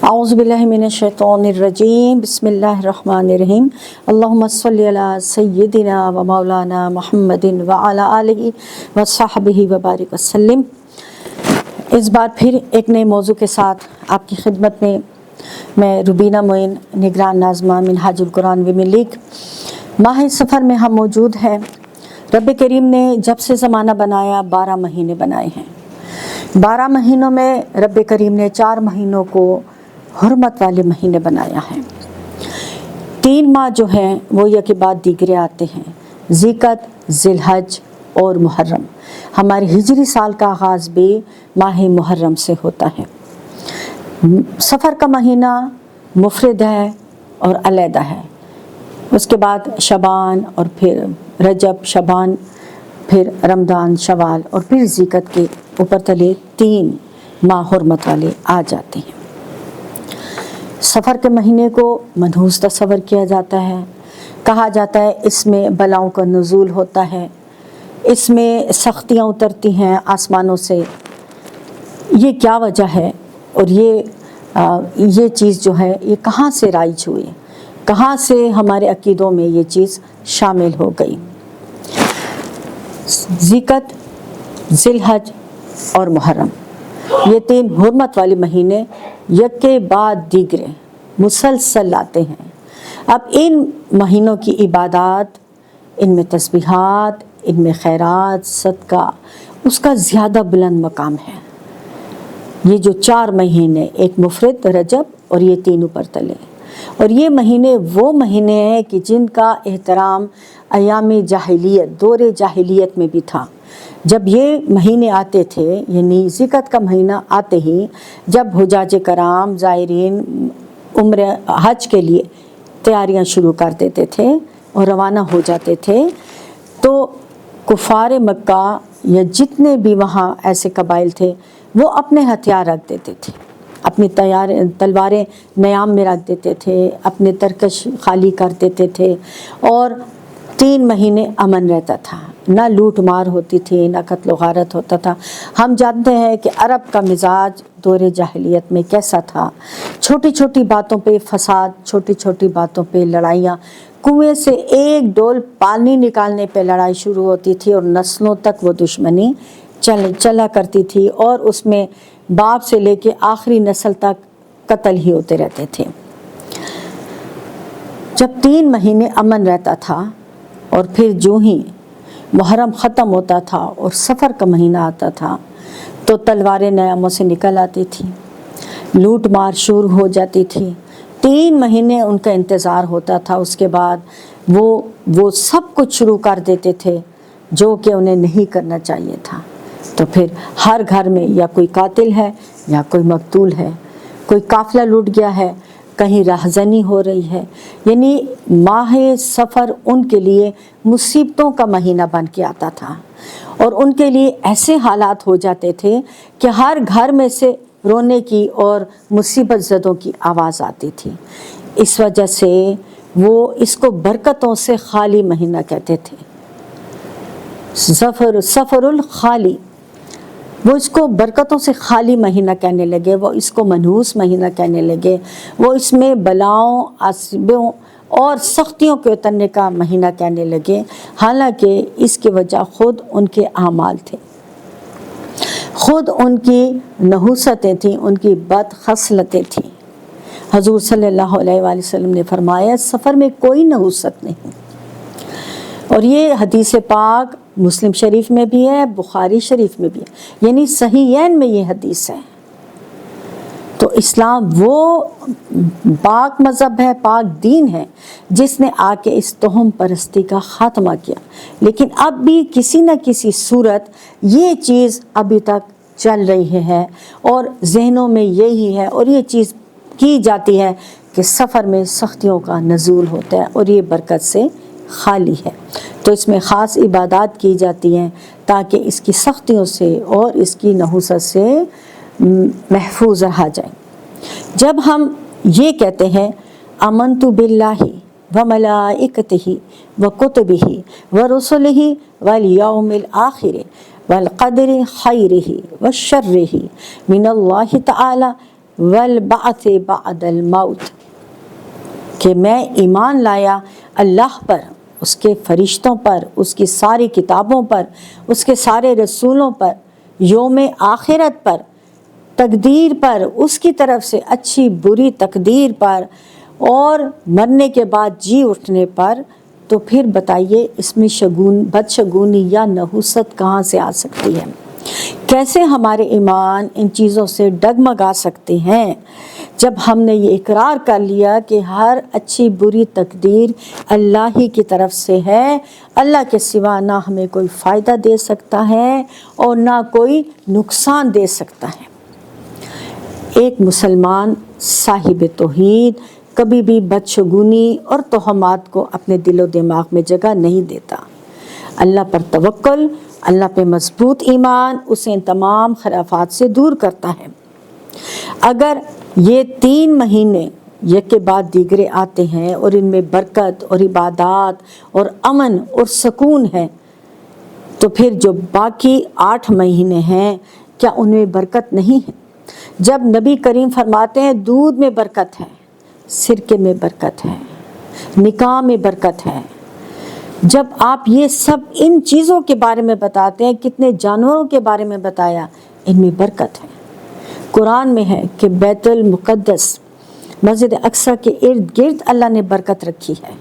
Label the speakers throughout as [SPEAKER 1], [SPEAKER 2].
[SPEAKER 1] اعوذ باللہ من الشیطان الرجیم بسم اللہ الرحمن الرحیم اللہم صلی علی سیدنا و مولانا محمد وعلی آلہ وصحبہ وبارک وسلم۔ اس بار پھر ایک نئے موضوع کے ساتھ آپ کی خدمت میں روبینہ معین، نگران ناظمہ منہاج القرآن ویمن لیگ۔ ماہ سفر میں ہم موجود ہیں۔ رب کریم نے جب سے زمانہ بنایا 12 مہینے بنائے ہیں۔ 12 مہینوں میں رب کریم نے 4 مہینوں کو حرمت والے مہینے بنایا ہے۔ 3 ماہ جو ہیں وہ یک بعد دیگرے آتے ہیں، ذی القعدہ، ذی الحج اور محرم۔ ہمارے ہجری سال کا آغاز بھی ماہ محرم سے ہوتا ہے۔ سفر کا مہینہ مفرد ہے اور علیحدہ ہے۔ اس کے بعد شعبان اور پھر رجب، شعبان، پھر رمضان، شوال اور پھر ذی القعدہ کے اوپر تلے 3 ماہ حرمت والے آ جاتے ہیں۔ سفر کے مہینے کو منحوس تصور کیا جاتا ہے۔ کہا جاتا ہے اس میں بلاؤں کا نزول ہوتا ہے، اس میں سختیاں اترتی ہیں آسمانوں سے۔ یہ کیا وجہ ہے اور یہ چیز جو ہے یہ کہاں سے رائج ہوئی، کہاں سے ہمارے عقیدوں میں یہ چیز شامل ہو گئی؟ ذی القعدہ، ذی الحج اور محرم، یہ 3 حرمت والے مہینے یک کے بعد دیگرے مسلسل آتے ہیں۔ اب ان مہینوں کی عبادات، ان میں تسبیحات، ان میں خیرات، صدقہ، اس کا زیادہ بلند مقام ہے۔ یہ جو 4 مہینے، ایک مفرد، رجب اور یہ 3 اوپر تلے، اور یہ مہینے وہ مہینے ہیں کہ جن کا احترام ایام جاہلیت، دور جاہلیت میں بھی تھا۔ جب یہ مہینے آتے تھے، یعنی ذی القعدہ کا مہینہ آتے ہی جب حجاج کرام، زائرین عمرہ حج کے لیے تیاریاں شروع کر دیتے تھے اور روانہ ہو جاتے تھے، تو کفار مکہ یا جتنے بھی وہاں ایسے قبائل تھے وہ اپنے ہتھیار رکھ دیتے تھے، اپنی تلواریں نیام میں رکھ دیتے تھے، اپنے ترکش خالی کر دیتے تھے، اور 3 مہینے امن رہتا تھا، نہ لوٹ مار ہوتی تھی، نہ قتل و غارت ہوتا تھا۔ ہم جانتے ہیں کہ عرب کا مزاج دور جاہلیت میں کیسا تھا۔ چھوٹی چھوٹی باتوں پہ فساد، چھوٹی چھوٹی باتوں پہ لڑائیاں، کنویں سے ایک ڈول پانی نکالنے پہ لڑائی شروع ہوتی تھی اور نسلوں تک وہ دشمنی چلا کرتی تھی، اور اس میں باپ سے لے کے آخری نسل تک قتل ہی ہوتے رہتے تھے۔ جب 3 مہینے امن رہتا تھا اور پھر جو ہی محرم ختم ہوتا تھا اور سفر کا مہینہ آتا تھا تو تلواریں نیاموں سے نکل آتی تھی، لوٹ مار شروع ہو جاتی تھی۔ 3 مہینے ان کا انتظار ہوتا تھا، اس کے بعد وہ سب کچھ شروع کر دیتے تھے جو کہ انہیں نہیں کرنا چاہیے تھا۔ تو پھر ہر گھر میں یا کوئی قاتل ہے یا کوئی مقتول ہے، کوئی قافلہ لوٹ گیا ہے، کہیں راہزنی ہو رہی ہے، یعنی ماہ سفر ان کے لیے مصیبتوں کا مہینہ بن کے آتا تھا، اور ان کے لیے ایسے حالات ہو جاتے تھے کہ ہر گھر میں سے رونے کی اور مصیبت زدوں کی آواز آتی تھی۔ اس وجہ سے وہ اس کو برکتوں سے خالی مہینہ کہتے تھے، سفر الخالی۔ وہ اس کو برکتوں سے خالی مہینہ کہنے لگے، وہ اس کو منحوس مہینہ کہنے لگے، وہ اس میں بلاؤں، عصبوں اور سختیوں کے اترنے کا مہینہ کہنے لگے، حالانکہ اس کی وجہ خود ان کے اعمال تھے، خود ان کی نحوستیں تھیں، ان کی بد خصلتیں تھیں۔ حضور صلی اللہ علیہ وآلہ وسلم نے فرمایا سفر میں کوئی نحوست نہیں، اور یہ حدیث پاک مسلم شریف میں بھی ہے، بخاری شریف میں بھی ہے، یعنی صحیحین میں یہ حدیث ہے۔ تو اسلام وہ پاک مذہب ہے، پاک دین ہے جس نے آ کے اس توہم پرستی کا خاتمہ کیا، لیکن اب بھی کسی نہ کسی صورت یہ چیز ابھی تک چل رہی ہے اور ذہنوں میں یہی ہے، اور یہ چیز کی جاتی ہے کہ سفر میں سختیوں کا نزول ہوتا ہے اور یہ برکت سے خالی ہے، تو اس میں خاص عبادات کی جاتی ہیں تاکہ اس کی سختیوں سے اور اس کی نحوست سے محفوظ رہا جائے۔ جب ہم یہ کہتے ہیں آمنت باللہ وملائکتہ وکتبہ ورسلہ والیوم الآخر والقدر خیرہ وشرہ من اللہ تعالی والبعث بعد الموت، کہ میں ایمان لایا اللہ پر، اس کے فرشتوں پر، اس کی ساری کتابوں پر، اس کے سارے رسولوں پر، یوم آخرت پر، تقدیر پر، اس کی طرف سے اچھی بری تقدیر پر، اور مرنے کے بعد جی اٹھنے پر۔ تو پھر بتائیے اس میں بدشگونی یا نحوست کہاں سے آ سکتی ہے؟ کیسے ہمارے ایمان ان چیزوں سے ڈگمگا سکتے ہیں جب ہم نے یہ اقرار کر لیا کہ ہر اچھی بری تقدیر اللہ ہی کی طرف سے ہے، اللہ کے سوا نہ ہمیں کوئی فائدہ دے سکتا ہے اور نہ کوئی نقصان دے سکتا ہے۔ ایک مسلمان صاحب توحید کبھی بھی بدشگونی اور توہمات کو اپنے دل و دماغ میں جگہ نہیں دیتا۔ اللہ پر توکل، اللہ پہ مضبوط ایمان اسے ان تمام خرافات سے دور کرتا ہے۔ اگر یہ 3 مہینے یک کے بعد دیگرے آتے ہیں اور ان میں برکت اور عبادات اور امن اور سکون ہے، تو پھر جو باقی 8 مہینے ہیں کیا ان میں برکت نہیں ہے؟ جب نبی کریم فرماتے ہیں دودھ میں برکت ہے، سرکے میں برکت ہے، نکاح میں برکت ہے، جب آپ یہ سب ان چیزوں کے بارے میں بتاتے ہیں، کتنے جانوروں کے بارے میں بتایا، ان میں برکت ہے۔ قرآن میں ہے کہ بیت المقدس مسجد اقصی کے ارد گرد اللہ نے برکت رکھی ہے،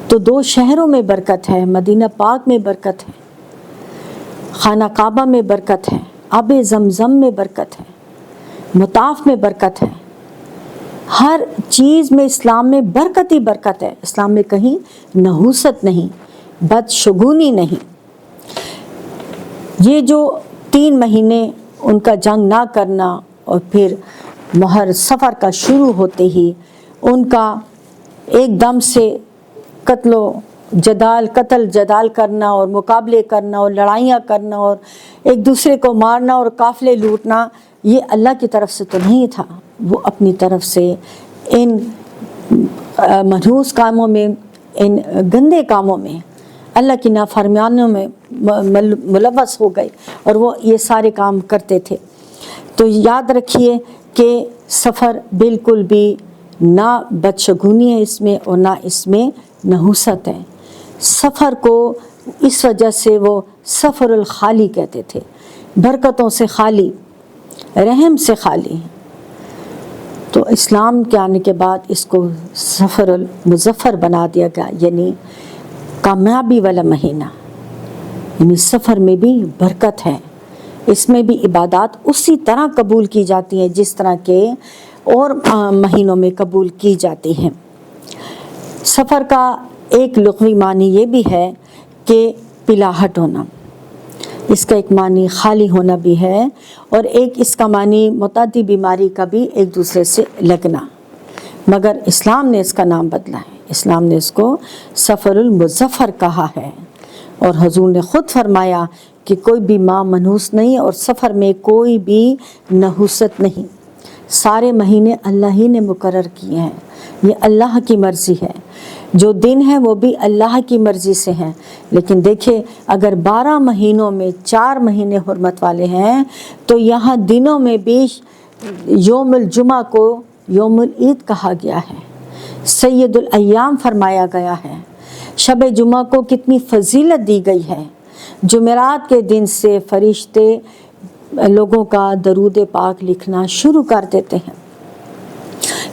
[SPEAKER 1] تو 2 شہروں میں برکت ہے، مدینہ پاک میں برکت ہے، خانہ کعبہ میں برکت ہے، آب زمزم میں برکت ہے، مطاف میں برکت ہے، ہر چیز میں اسلام میں برکت ہی برکت ہے۔ اسلام میں کہیں نحوست نہیں، بدشگونی نہیں۔ یہ جو 3 مہینے ان کا جنگ نہ کرنا اور پھر محرم سفر کا شروع ہوتے ہی ان کا ایک دم سے قتل جدال کرنا اور مقابلے کرنا اور لڑائیاں کرنا اور ایک دوسرے کو مارنا اور قافلے لوٹنا، یہ اللہ کی طرف سے تو نہیں تھا۔ وہ اپنی طرف سے ان منحوس کاموں میں، ان گندے کاموں میں، اللہ کی نافرمانیوں میں ملوث ہو گئے اور وہ یہ سارے کام کرتے تھے۔ تو یاد رکھیے کہ سفر بالکل بھی نہ بدشگونی ہے اس میں اور نہ اس میں نحوست ہے۔ سفر کو اس وجہ سے وہ سفر الخالی کہتے تھے، برکتوں سے خالی، رحم سے خالی۔ تو اسلام کے آنے کے بعد اس کو سفر المظفر بنا دیا گیا، یعنی کامیابی والا مہینہ، یعنی سفر میں بھی برکت ہے، اس میں بھی عبادات اسی طرح قبول کی جاتی ہیں جس طرح کے اور مہینوں میں قبول کی جاتی ہیں۔ سفر کا ایک لغوی معنی یہ بھی ہے کہ پلاہٹ ہونا، اس کا ایک معنی خالی ہونا بھی ہے، اور ایک اس کا معنی متعدی بیماری کا بھی ایک دوسرے سے لگنا، مگر اسلام نے اس کا نام بدلا ہے، اسلام نے اس کو سفر المظفر کہا ہے، اور حضور نے خود فرمایا کہ کوئی بھی ماہ منحوس نہیں اور سفر میں کوئی بھی نحوست نہیں۔ سارے مہینے اللہ ہی نے مقرر کیے ہیں، یہ اللہ کی مرضی ہے، جو دن ہے وہ بھی اللہ کی مرضی سے ہیں۔ لیکن دیکھیں اگر 12 مہینوں میں 4 مہینے حرمت والے ہیں تو یہاں دنوں میں بھی یوم الجمعہ کو یوم العید کہا گیا ہے، سید الایام فرمایا گیا ہے، شب جمعہ کو کتنی فضیلت دی گئی ہے۔ جمعرات کے دن سے فرشتے لوگوں کا درود پاک لکھنا شروع کر دیتے ہیں۔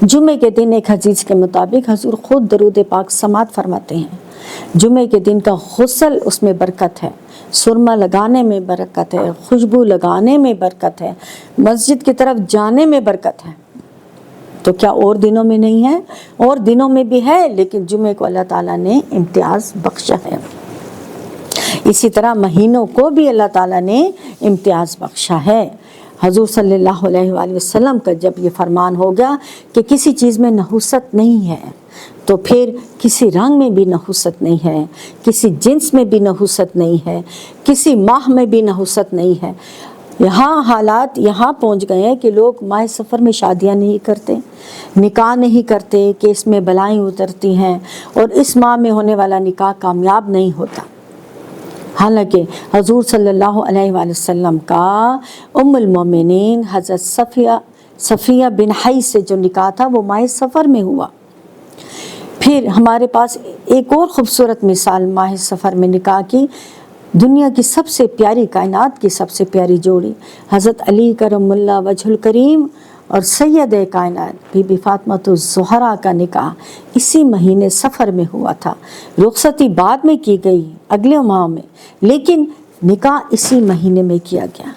[SPEAKER 1] جمعے کے دن ایک حدیث کے مطابق حضور خود درود پاک سماعت فرماتے ہیں۔ جمعے کے دن کا غسل اس میں برکت ہے، سرما لگانے میں برکت ہے، خوشبو لگانے میں برکت ہے، مسجد کی طرف جانے میں برکت ہے۔ تو کیا اور دنوں میں نہیں ہے؟ اور دنوں میں بھی ہے، لیکن جمعے کو اللہ تعالیٰ نے امتیاز بخشا ہے۔ اسی طرح مہینوں کو بھی اللہ تعالیٰ نے امتیاز بخشا ہے۔ حضور صلی اللہ علیہ وآلہ وسلم کا جب یہ فرمان ہو گیا کہ کسی چیز میں نحوست نہیں ہے، تو پھر کسی رنگ میں بھی نحوست نہیں ہے، کسی جنس میں بھی نحوست نہیں ہے، کسی ماہ میں بھی نحوست نہیں ہے۔ یہاں حالات یہاں پہنچ گئے ہیں کہ لوگ ماہ سفر میں شادیاں نہیں کرتے، نکاح نہیں کرتے کہ اس میں بلائیں اترتی ہیں اور اس ماہ میں ہونے والا نکاح کامیاب نہیں ہوتا۔ حالانکہ حضور صلی اللہ علیہ وآلہ وسلم کا ام المومنین حضرت صفیہ صفیہ بن حی سے جو نکاح تھا وہ ماہ سفر میں ہوا۔ پھر ہمارے پاس ایک اور خوبصورت مثال ماہ سفر میں نکاح کی، دنیا کی سب سے پیاری، کائنات کی سب سے پیاری جوڑی حضرت علی کرم اللہ وجہ الکریم اور سید کائنات بی بی فاطمۃ الزہرا کا نکاح اسی مہینے سفر میں ہوا تھا۔ رخصتی بعد میں کی گئی اگلے ماہ میں، لیکن نکاح اسی مہینے میں کیا گیا۔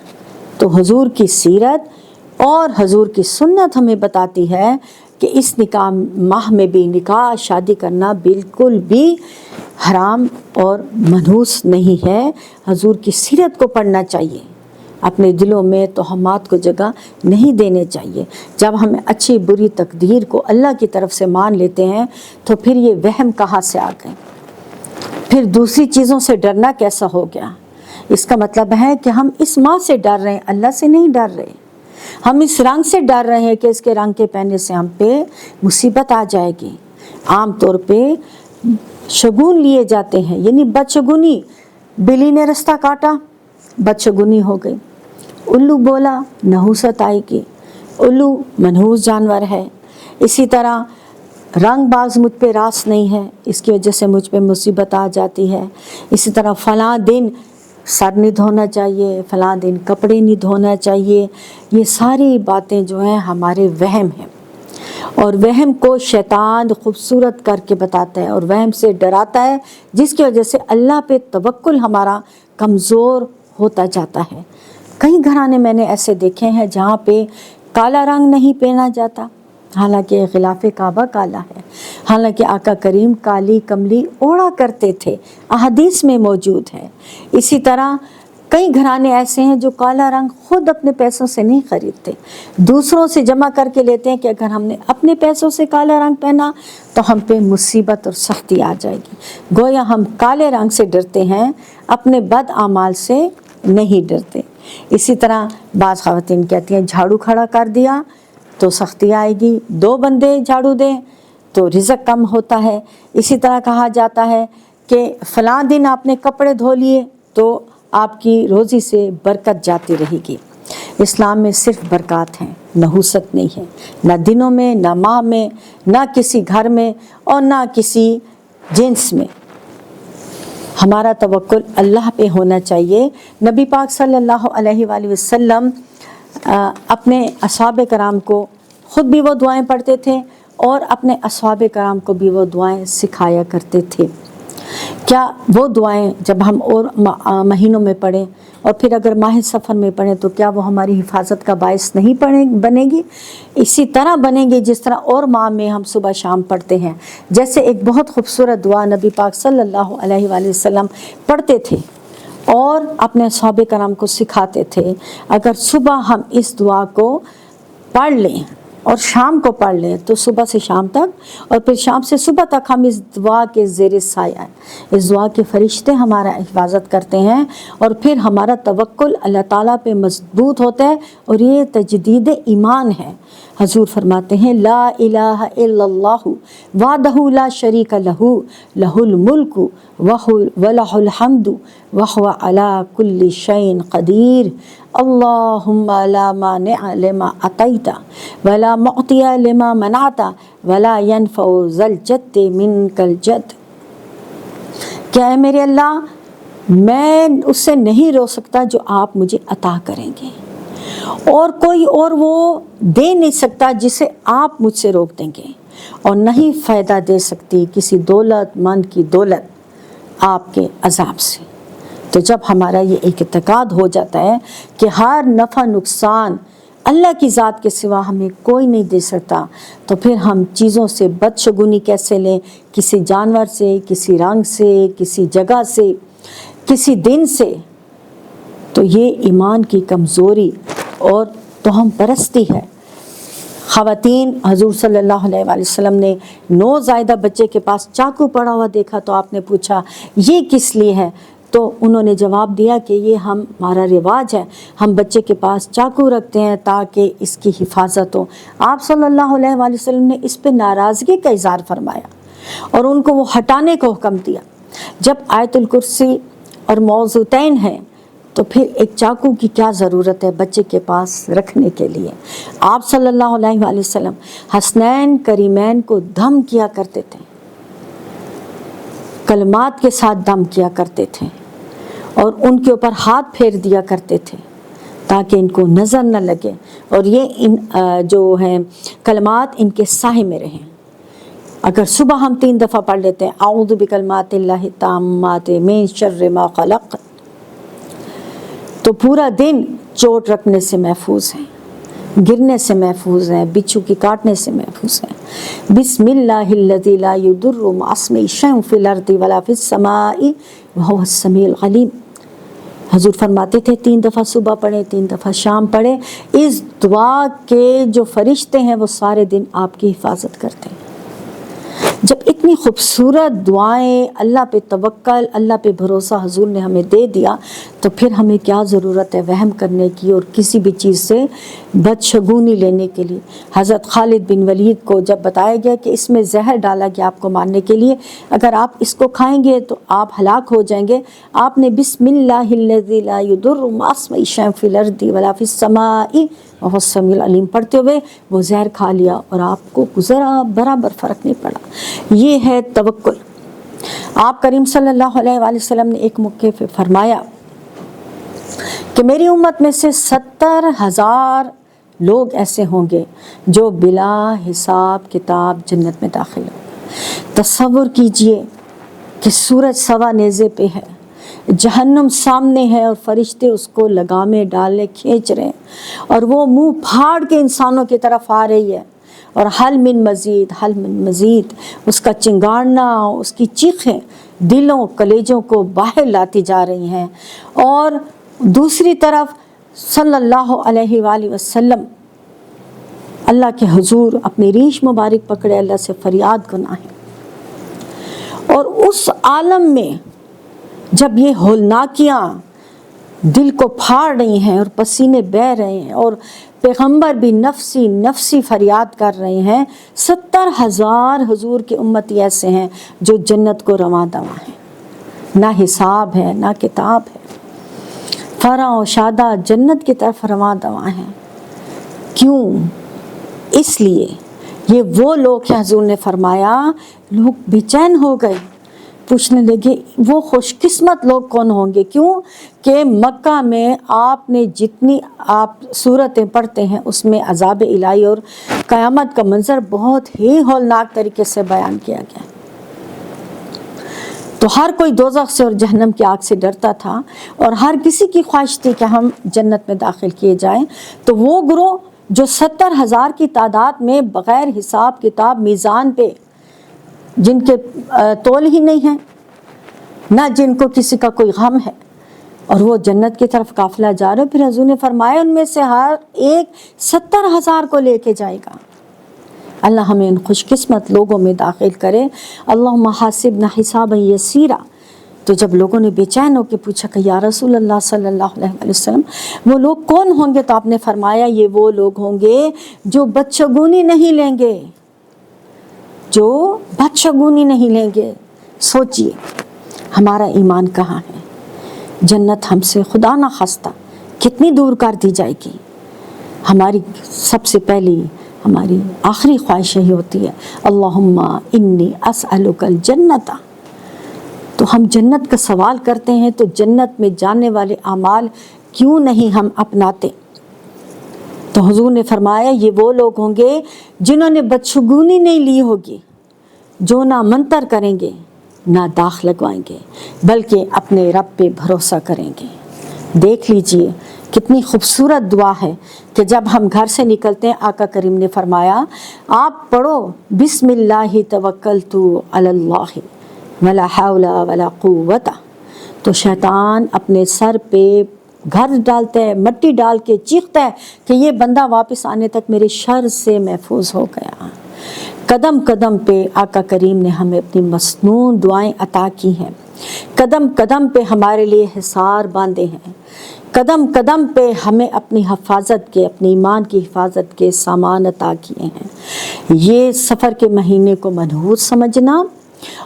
[SPEAKER 1] تو حضور کی سیرت اور حضور کی سنت ہمیں بتاتی ہے کہ اس نکاح ماہ میں بھی نکاح شادی کرنا بالکل بھی حرام اور منحوس نہیں ہے۔ حضور کی سیرت کو پڑھنا چاہیے، اپنے دلوں میں توہمات کو جگہ نہیں دینے چاہیے۔ جب ہم اچھی بری تقدیر کو اللہ کی طرف سے مان لیتے ہیں تو پھر یہ وہم کہاں سے آ گئے؟ پھر دوسری چیزوں سے ڈرنا کیسا ہو گیا؟ اس کا مطلب ہے کہ ہم اس ماں سے ڈر رہے ہیں، اللہ سے نہیں ڈر رہے۔ ہم اس رنگ سے ڈر رہے ہیں کہ اس کے رنگ کے پہننے سے ہم پہ مصیبت آ جائے گی۔ عام طور پہ شگون لیے جاتے ہیں، یعنی بدشگونی، بلی نے رستہ کاٹا، بدشگونی ہو گئی۔ الو بولا، نحوست آئے گی، الو منحوس جانور ہے۔ اسی طرح رنگ باز مجھ پہ راس نہیں ہے، اس کی وجہ سے مجھ پہ مصیبت آ جاتی ہے۔ اسی طرح فلاں دن سر نہیں دھونا چاہیے، فلاں دن کپڑے نہیں دھونا چاہیے۔ یہ ساری باتیں جو ہیں ہمارے وہم ہیں، اور وہم کو شیطان خوبصورت کر کے بتاتا ہے اور وہم سے ڈراتا ہے، جس کی وجہ سے اللہ پہ توکل ہمارا کمزور ہوتا جاتا ہے۔ کئی گھرانے میں نے ایسے دیکھے ہیں جہاں پہ کالا رنگ نہیں پہنا جاتا، حالانکہ غلاف کعبہ کالا ہے، حالانکہ آقا کریم کالی کملی اوڑھا کرتے تھے، احادیث میں موجود ہے۔ اسی طرح کئی گھرانے ایسے ہیں جو کالا رنگ خود اپنے پیسوں سے نہیں خریدتے، دوسروں سے جمع کر کے لیتے ہیں کہ اگر ہم نے اپنے پیسوں سے کالا رنگ پہنا تو ہم پہ مصیبت اور سختی آ جائے گی۔ گویا ہم کالے رنگ سے ڈرتے ہیں، اپنے بد اعمال سے نہیں ڈرتے۔ اسی طرح بعض خواتین کہتی ہیں جھاڑو کھڑا کر دیا تو سختی آئے گی، 2 بندے جھاڑو دیں تو رزق کم ہوتا ہے۔ اسی طرح کہا جاتا ہے کہ فلاں دن آپ نے کپڑے دھو لیے تو آپ کی روزی سے برکت جاتی رہے گی۔ اسلام میں صرف برکات ہیں، نحوست نہیں ہے، نہ دنوں میں، نہ ماہ میں، نہ کسی گھر میں اور نہ کسی جنس میں۔ ہمارا توکل اللہ پہ ہونا چاہیے۔ نبی پاک صلی اللہ علیہ وآلہ وسلم اپنے اصحاب کرام کو خود بھی وہ دعائیں پڑھتے تھے اور اپنے اصحاب کرام کو بھی وہ دعائیں سکھایا کرتے تھے۔ کیا وہ دعائیں جب ہم اور مہینوں میں پڑھیں اور پھر اگر ماہ سفر میں پڑھیں تو کیا وہ ہماری حفاظت کا باعث نہیں بنے گی؟ اسی طرح بنے گی جس طرح اور ماہ میں ہم صبح شام پڑھتے ہیں۔ جیسے ایک بہت خوبصورت دعا نبی پاک صلی اللہ علیہ وآلہ وسلم پڑھتے تھے اور اپنے صحابہ کرام کو سکھاتے تھے، اگر صبح ہم اس دعا کو پڑھ لیں اور شام کو پڑھ لیں تو صبح سے شام تک اور پھر شام سے صبح تک ہم اس دعا کے زیر سایہ ہیں، اس دعا کے فرشتے ہمارا حفاظت کرتے ہیں اور پھر ہمارا توکل اللہ تعالیٰ پہ مضبوط ہوتا ہے، اور یہ تجدید ایمان ہے۔ حضور فرماتے ہیں لا الہ الا اللہ وحدہ لا شریک لہ لہ الملک ولہ الحمد وہو علی کل شیء قدیر اللہم لا مانع لما اعطیت ولا معطی لما منعت ولا ینفع ذا الجد منک الجد۔ کیا ہے میرے اللہ، میں اس سے نہیں روک سکتا جو آپ مجھے عطا کریں گے، اور کوئی اور وہ دے نہیں سکتا جسے آپ مجھ سے روک دیں گے، اور نہیں فائدہ دے سکتی کسی دولت مند کی دولت آپ کے عذاب سے۔ تو جب ہمارا یہ ایک اعتقاد ہو جاتا ہے کہ ہر نفع نقصان اللہ کی ذات کے سوا ہمیں کوئی نہیں دے سکتا، تو پھر ہم چیزوں سے بدشگونی کیسے لیں، کسی جانور سے، کسی رنگ سے، کسی جگہ سے، کسی دن سے؟ تو یہ ایمان کی کمزوری اور توہم پرستی ہے۔ خواتین، حضور صلی اللہ علیہ وآلہ وسلم نے نوزائیدہ بچے کے پاس چاقو پڑا ہوا دیکھا تو آپ نے پوچھا یہ کس لیے ہے؟ تو انہوں نے جواب دیا کہ یہ ہمارا رواج ہے، ہم بچے کے پاس چاقو رکھتے ہیں تاکہ اس کی حفاظت ہو۔ آپ صلی اللہ علیہ وآلہ وسلم نے اس پہ ناراضگی کا اظہار فرمایا اور ان کو وہ ہٹانے کا حکم دیا۔ جب آیت الکرسی اور موضوعتین ہیں تو پھر ایک چاقو کی کیا ضرورت ہے بچے کے پاس رکھنے کے لیے۔ آپ صلی اللہ علیہ وآلہ وسلم حسنین کریمین کو دم کیا کرتے تھے، کلمات کے ساتھ دم کیا کرتے تھے، اور ان کے اوپر ہاتھ پھیر دیا کرتے تھے تاکہ ان کو نظر نہ لگے، اور یہ جو ہیں کلمات ان کے سائے میں رہیں۔ اگر صبح ہم 3 دفعہ پڑھ لیتے ہیں اعوذ بکلمات اللہ التامات من شر ما خلق، تو پورا دن چوٹ رکھنے سے محفوظ ہیں، گرنے سے محفوظ ہیں، بچھو کی کاٹنے سے محفوظ ہیں۔ بسم اللہ الذی لا یضر مع اسمہ شیء فی الارض ولا فی السماء وہو السمیع العلیم۔ حضور فرماتے تھے 3 دفعہ صبح پڑھیں، 3 دفعہ شام پڑھیں، اس دعا کے جو فرشتے ہیں وہ سارے دن آپ کی حفاظت کرتے ہیں۔ جب اتنی خوبصورت دعائیں، اللہ پہ توکل، اللہ پہ بھروسہ حضور نے ہمیں دے دیا، تو پھر ہمیں کیا ضرورت ہے وہم کرنے کی اور کسی بھی چیز سے بدشگونی لینے کے لیے۔ حضرت خالد بن ولید کو جب بتایا گیا کہ اس میں زہر ڈالا گیا آپ کو مارنے کے لیے، اگر آپ اس کو کھائیں گے تو آپ ہلاک ہو جائیں گے، آپ نے بسم اللہ الذی لا یضر مع اسمہ شیء فی الارض ولا فی السماء وہو السمیع العلیم پڑھتے ہوئے وہ زہر کھا لیا اور آپ کو ذرا برابر فرق نہیں پڑا۔ یہ ہے توکل۔ آپ کریم صلی اللہ علیہ وآلہ وسلم نے ایک موقع پہ فرمایا کہ میری امت میں سے 70,000 لوگ ایسے ہوں گے جو بلا حساب کتاب جنت میں داخل ہوں۔ تصور کیجئے کہ سورج سوا نیزے پہ ہے، جہنم سامنے ہے، اور فرشتے اس کو لگامے ڈالے کھینچ رہے ہیں، اور وہ منہ پھاڑ کے انسانوں کی طرف آ رہی ہے، اور حل من مزید، حل من مزید، اس کا چنگاڑنا، اس کی چیخیں دلوں کلیجوں کو باہر لاتی جا رہی ہیں۔ اور دوسری طرف صلی اللہ علیہ وآلہ وسلم اللہ کے حضور اپنی ریش مبارک پکڑے اللہ سے فریاد گناہیں، اور اس عالم میں جب یہ ہولناکیاں دل کو پھاڑ رہی ہیں اور پسینے بہہ رہے ہیں اور پیغمبر بھی نفسی نفسی فریاد کر رہے ہیں، 70,000 حضور کے امتی ایسے ہیں جو جنت کو رواں دواں ہیں، نہ حساب ہے نہ کتاب ہے، فرح و شادہ جنت کی طرف رواں دواں ہیں۔ کیوں؟ اس لیے یہ وہ لوگ ہیں، حضور نے فرمایا لوگ بے چین ہو گئے، پوچھنے لگے وہ خوش قسمت لوگ کون ہوں گے؟ کیوں کہ مکہ میں آپ نے جتنی آپ صورتیں پڑھتے ہیں اس میں عذاب الہی اور قیامت کا منظر بہت ہی ہولناک طریقے سے بیان کیا گیا، تو ہر کوئی دوزخ سے اور جہنم کی آگ سے ڈرتا تھا، اور ہر کسی کی خواہش تھی کہ ہم جنت میں داخل کیے جائیں۔ تو وہ گروہ جو 70,000 کی تعداد میں بغیر حساب کتاب میزان پہ، جن کے تول ہی نہیں ہے، نہ جن کو کسی کا کوئی غم ہے، اور وہ جنت کی طرف قافلہ جا رہے، پھر حضور نے فرمایا ان میں سے ہر ایک 70,000 کو لے کے جائے گا۔ اللہ ہمیں ان خوش قسمت لوگوں میں داخل کرے۔ اللہم حاسبنا حسابا یسیرا۔ تو جب لوگوں نے بے چین ہو کے پوچھا کہ یا رسول اللہ صلی اللہ علیہ وآلہ وسلم وہ لوگ کون ہوں گے، تو آپ نے فرمایا یہ وہ لوگ ہوں گے جو بدشگونی نہیں لیں گے، جو بدشگونی نہیں لیں گے۔ سوچئے ہمارا ایمان کہاں ہے؟ جنت ہم سے خدا نہ خواستہ کتنی دور کر دی جائے گی۔ ہماری سب سے پہلی ہماری آخری خواہش یہی ہوتی ہے اللہم انی اسألک الجنت۔ تو ہم جنت کا سوال کرتے ہیں، تو جنت میں جانے والے اعمال کیوں نہیں ہم اپناتے؟ تو حضور نے فرمایا یہ وہ لوگ ہوں گے جنہوں نے بدشگونی نہیں لی ہوگی، جو نہ منتر کریں گے نہ داغ لگوائیں گے، بلکہ اپنے رب پہ بھروسہ کریں گے۔ دیکھ لیجئے کتنی خوبصورت دعا ہے کہ جب ہم گھر سے نکلتے ہیں آقا کریم نے فرمایا آپ پڑھو بسم اللہ توکلت علی اللہ ولا حول ولا قوت، تو شیطان اپنے سر پہ گھر ڈالتا ہے، مٹی ڈال کے چیختا ہے کہ یہ بندہ واپس آنے تک میرے شر سے محفوظ ہو گیا۔ قدم قدم پہ آقا کریم نے ہمیں اپنی مصنون دعائیں عطا کی ہیں، قدم قدم پہ ہمارے لیے حصار باندھے ہیں، قدم قدم پہ ہمیں اپنی حفاظت کے، اپنے ایمان کی حفاظت کے سامان عطا کیے ہیں۔ یہ سفر کے مہینے کو منحوس سمجھنا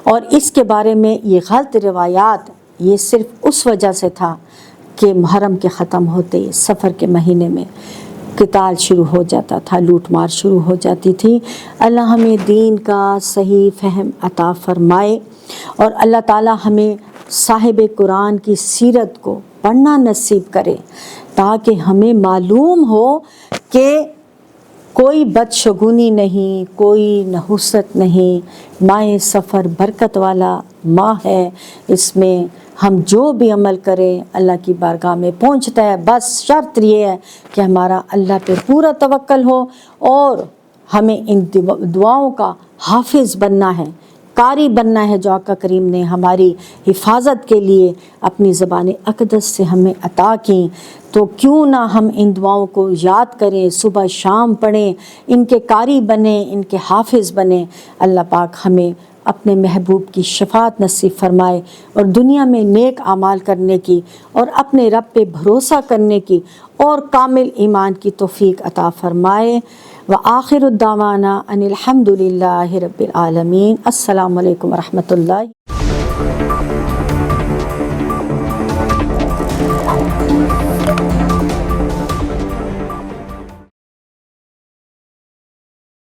[SPEAKER 1] اور اس کے بارے میں یہ غلط روایات، یہ صرف اس وجہ سے تھا کہ محرم کے ختم ہوتے ہی سفر کے مہینے میں قتال شروع ہو جاتا تھا، لوٹ مار شروع ہو جاتی تھی۔ اللہ ہمیں دین کا صحیح فہم عطا فرمائے، اور اللہ تعالی ہمیں صاحب قرآن کی سیرت کو پڑھنا نصیب کرے، تاکہ ہمیں معلوم ہو کہ کوئی بدشگونی نہیں، کوئی نحوست نہیں، ماہ سفر برکت والا ماہ ہے، اس میں ہم جو بھی عمل کریں اللہ کی بارگاہ میں پہنچتا ہے۔ بس شرط یہ ہے کہ ہمارا اللہ پہ پورا توکل ہو، اور ہمیں ان دعاؤں کا حافظ بننا ہے، قاری بننا ہے جو آقا کریم نے ہماری حفاظت کے لیے اپنی زبان اقدس سے ہمیں عطا کیں۔ تو کیوں نہ ہم ان دعاؤں کو یاد کریں، صبح شام پڑھیں، ان کے قاری بنیں، ان کے حافظ بنیں۔ اللہ پاک ہمیں اپنے محبوب کی شفاعت نصیب فرمائے، اور دنیا میں نیک اعمال کرنے کی اور اپنے رب پہ بھروسہ کرنے کی اور کامل ایمان کی توفیق عطا فرمائے۔ وآخر الدعوانا ان الحمد للہ رب العالمین۔ السلام علیکم ورحمۃ اللہ۔